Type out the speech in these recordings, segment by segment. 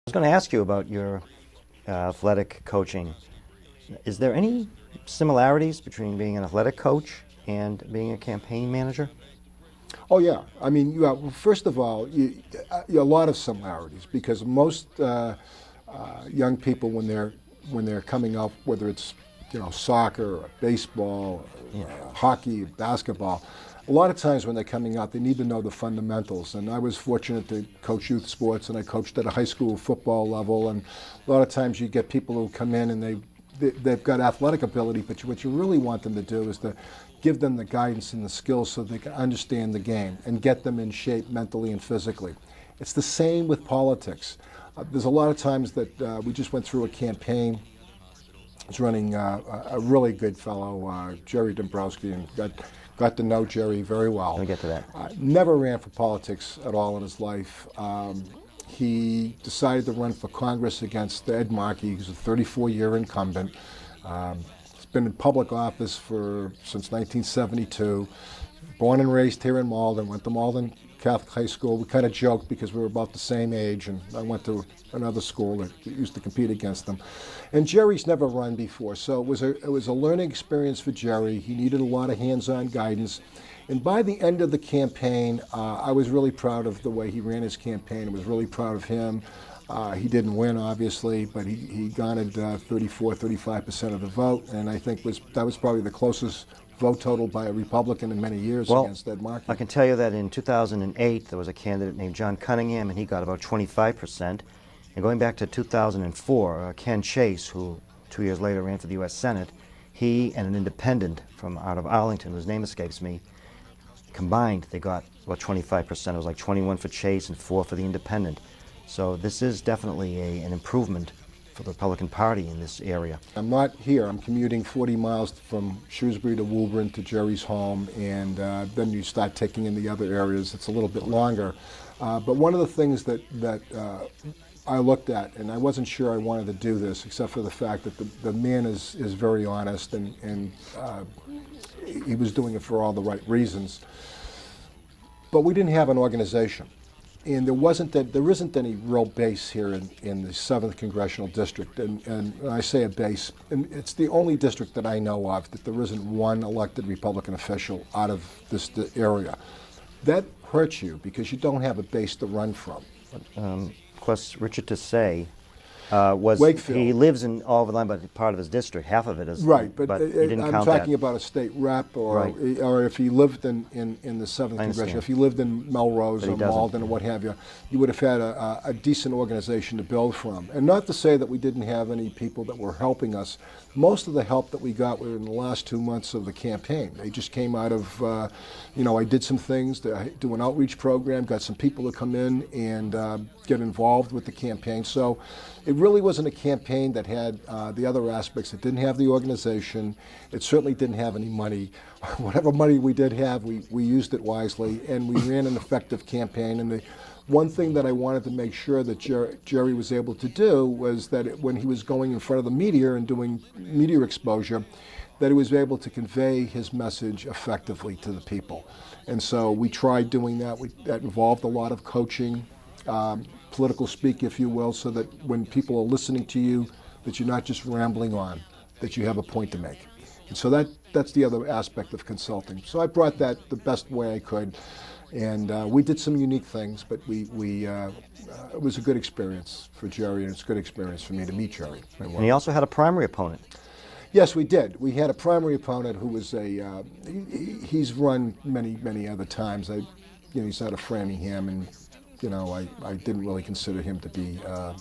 was going to ask you about your athletic coaching. Is there any similarities between being an athletic coach and being a campaign manager? Oh yeah, I mean, well, first of all, a lot of similarities because most young people when they're coming up, whether it's soccer or baseball, or, hockey, basketball, a lot of times when they're coming out, they need to know the fundamentals. And I was fortunate to coach youth sports, and I coached at a high school football level. And a lot of times you get people who come in and they've got athletic ability, but what you really want them to do is to give them the guidance and the skills so they can understand the game and get them in shape mentally and physically. It's the same with politics. There's a lot of times that we just went through a campaign. I was running a really good fellow, Jerry Dombrowski, and got to know Jerry very well. Let me get to that. Never ran for politics at all in his life. He decided to run for Congress against Ed Markey, who's a 34-year incumbent. He's been in public office since 1972. Born and raised here in Malden, went to Malden Catholic High School. We kind of joked because we were about the same age, and I went to another school that used to compete against them. And Jerry's never run before, so it was a learning experience for Jerry. He needed a lot of hands-on guidance. And by the end of the campaign, I was really proud of the way he ran his campaign. I was really proud of him. He didn't win, obviously, but he garnered 35% of the vote, and I think that was probably the closest vote total by a Republican in many years against Ed Markey. I can tell you that in 2008, there was a candidate named John Cunningham, and he got about 25%. And going back to 2004, Ken Chase, who 2 years later ran for the U.S. Senate, he and an independent from out of Arlington, whose name escapes me, combined, they got about 25%. It was like 21 for Chase and 4 for the independent. So this is definitely an improvement for the Republican Party in this area. I'm not here. I'm commuting 40 miles from Shrewsbury to Woburn to Jerry's home, and then you start taking in the other areas. It's a little bit longer. But one of the things that I looked at, and I wasn't sure I wanted to do this, except for the fact that the man is very honest, and he was doing it for all the right reasons. But we didn't have an organization. And there isn't any real base here in the 7th Congressional District. And I say a base, and it's the only district that I know of that there isn't one elected Republican official out of this area. That hurts you because you don't have a base to run from. Of course, Richard Tassay was Wakefield. He lives in Oliver Line, but part of his district, half of it is right. But he didn't I'm count talking that. about a state rep, or Right. or if he lived in the 7th Congressional, if he lived in Melrose But he or doesn't. Malden or what have you, you would have had a decent organization to build from. And not to say that we didn't have any people that were helping us. Most of the help that we got were in the last 2 months of the campaign. They just came out of, I did some things to do an outreach program, got some people to come in and get involved with the campaign. So it really wasn't a campaign that had the other aspects. It didn't have the organization. It certainly didn't have any money. Whatever money we did have, we used it wisely, and we ran an effective campaign. And the one thing that I wanted to make sure that Jerry was able to do was that when he was going in front of the media and doing media exposure, that he was able to convey his message effectively to the people. And so we tried doing that. That involved a lot of coaching, political speak, if you will, so that when people are listening to you, that you're not just rambling on, that you have a point to make. And so that's the other aspect of consulting. So I brought that the best way I could. And we did some unique things, but it was a good experience for Jerry, and it's a good experience for me to meet Jerry. And he also had a primary opponent. Yes, we did. We had a primary opponent who was he's run many other times. He's out of Framingham, and I didn't really consider him to be a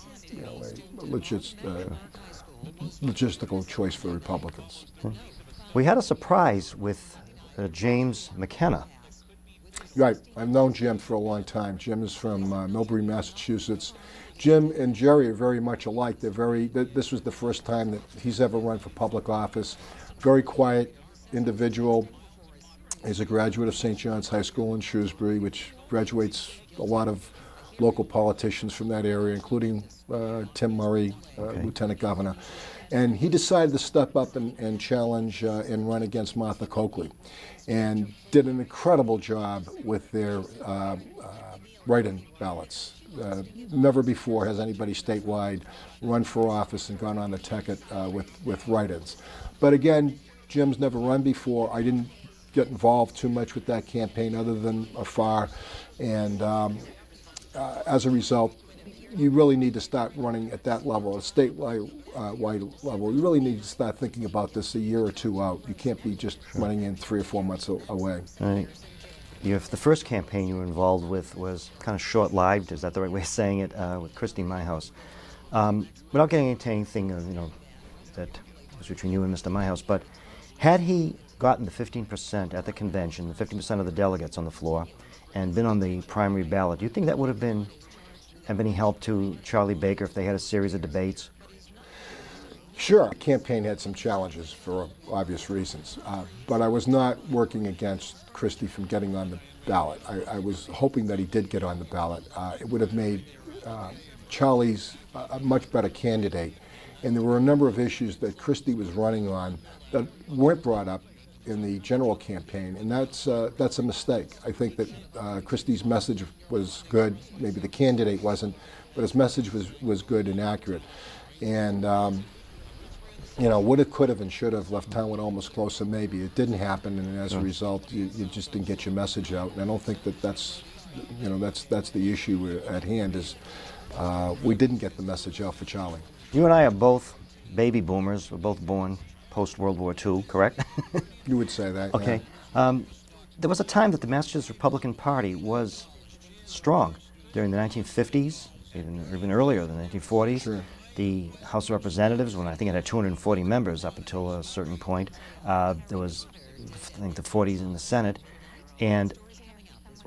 logistical choice for Republicans. We had a surprise with James McKenna. Right. I've known Jim for a long time. Jim is from Millbury, Massachusetts. Jim and Jerry are very much alike. This was the first time that he's ever run for public office. Very quiet individual. He's a graduate of St. John's High School in Shrewsbury, which graduates a lot of local politicians from that area, including Tim Murray, Lieutenant Governor. And he decided to step up and challenge and run against Martha Coakley, and did an incredible job with their write-in ballots. Never before has anybody statewide run for office and gone on the ticket with write-ins. But again, Jim's never run before. I didn't get involved too much with that campaign other than afar. And as a result, you really need to start running at that level, a statewide wide level. You really need to start thinking about this a year or two out. You can't be just running in 3 or 4 months away. Right. The first campaign you were involved with was kind of short-lived, is that the right way of saying it, with Christy Myhouse. Without getting into anything that was between you and Mr. Myhouse, but had he gotten the 15% at the convention, the 15% of the delegates on the floor, and been on the primary ballot, do you think that would have any help to Charlie Baker if they had a series of debates? Sure, the campaign had some challenges for obvious reasons, but I was not working against Christie from getting on the ballot. I was hoping that he did get on the ballot. It would have made Charlie's a much better candidate, and there were a number of issues that Christie was running on that weren't brought up in the general campaign, and that's a mistake. I think that Christie's message was good. Maybe the candidate wasn't, but his message was good and accurate. And would have, could have, and should have left town with almost close to maybe. It didn't happen, and as a result, you just didn't get your message out. And I don't think that's the issue at hand. Is we didn't get the message out for Charlie. You and I are both baby boomers. We're both born post-World War II, correct? You would say that. Okay. Yeah. There was a time that the Massachusetts Republican Party was strong during the 1950s, even earlier than the 1940s. Sure. The House of Representatives, when I think it had 240 members up until a certain point, there was, I think, the 40s in the Senate, and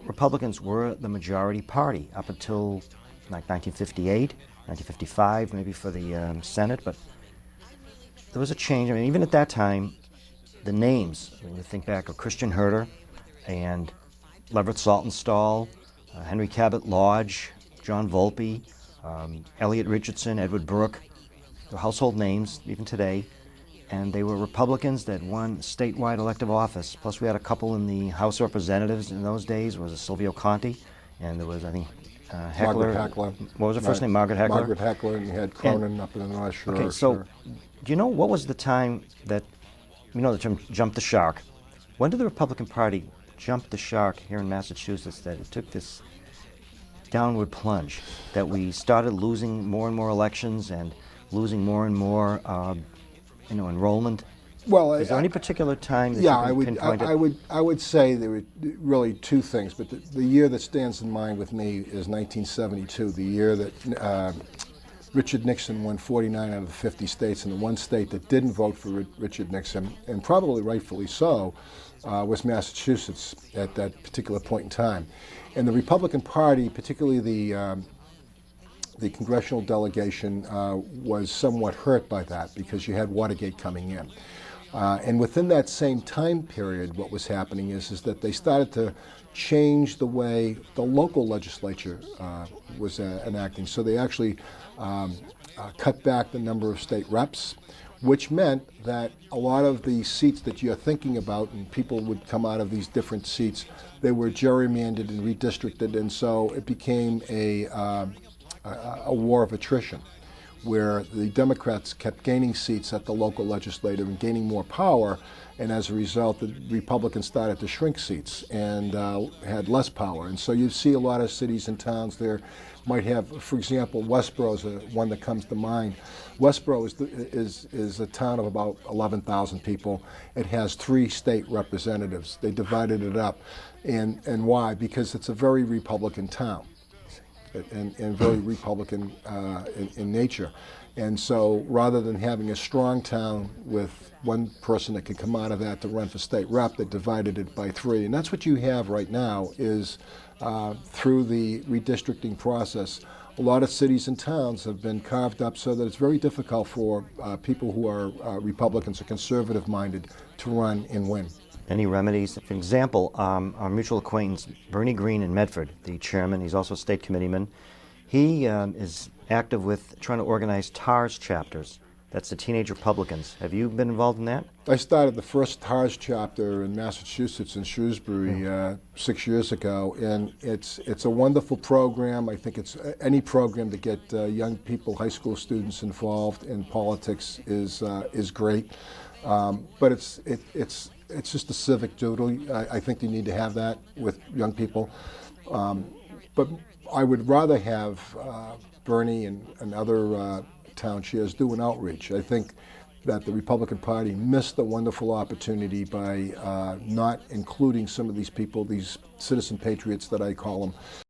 Republicans were the majority party up until like 1958, 1955, maybe for the Senate, but there was a change. I mean, even at that time, the names, when you think back of Christian Herter and Leverett Saltonstall, Henry Cabot Lodge, John Volpe, Elliot Richardson, Edward Brooke, they're household names even today, and they were Republicans that won statewide elective office. Plus we had a couple in the House of Representatives in those days. There was Silvio Conti, and there was, I think, Heckler. Margaret Heckler. What was her first name? Margaret Heckler? Margaret Heckler, and you had Cronin up in the North Shore. Okay, so sure. do you know what was the time that, the term jump the shark? When did the Republican Party jump the shark here in Massachusetts that it took this downward plunge, that we started losing more and more elections and losing more and more, enrollment? Well, is there any particular time that you can pinpoint it? I would say there were really two things, but the year that stands in mind with me is 1972, the year that Richard Nixon won 49 out of the 50 states, and the one state that didn't vote for Richard Nixon, and probably rightfully so, was Massachusetts at that particular point in time. And the Republican Party, particularly the congressional delegation, was somewhat hurt by that because you had Watergate coming in. And within that same time period, what was happening is that they started to change the way the local legislature was enacting. So they actually cut back the number of state reps, which meant that a lot of the seats that you're thinking about, and people would come out of these different seats, they were gerrymandered and redistricted, and so it became a war of attrition, where the Democrats kept gaining seats at the local legislature and gaining more power, and as a result, the Republicans started to shrink seats and had less power. And so you see a lot of cities and towns there might have, for example, Westboro is one that comes to mind. Westboro is a town of about 11,000 people. It has 3 state representatives. They divided it up. And why? Because it's a very Republican town. And very Republican in nature. And so rather than having a strong town with one person that could come out of that to run for state rep, they divided it by 3. And that's what you have right now is through the redistricting process, a lot of cities and towns have been carved up so that it's very difficult for people who are Republicans or conservative-minded to run and win. Any remedies? For example, our mutual acquaintance, Bernie Green in Medford, the chairman, he's also a state committeeman. He is active with trying to organize TARS chapters That's the Teenage Republicans. Have you been involved in that? I started the first TARS chapter in Massachusetts in Shrewsbury 6 years ago, and it's a wonderful program. I think it's any program to get young people, high school students involved in politics is great. But it's just a civic duty. I think you need to have that with young people. But I would rather have Bernie and other town chairs do an outreach. I think that the Republican Party missed a wonderful opportunity by not including some of these people, these citizen patriots that I call them,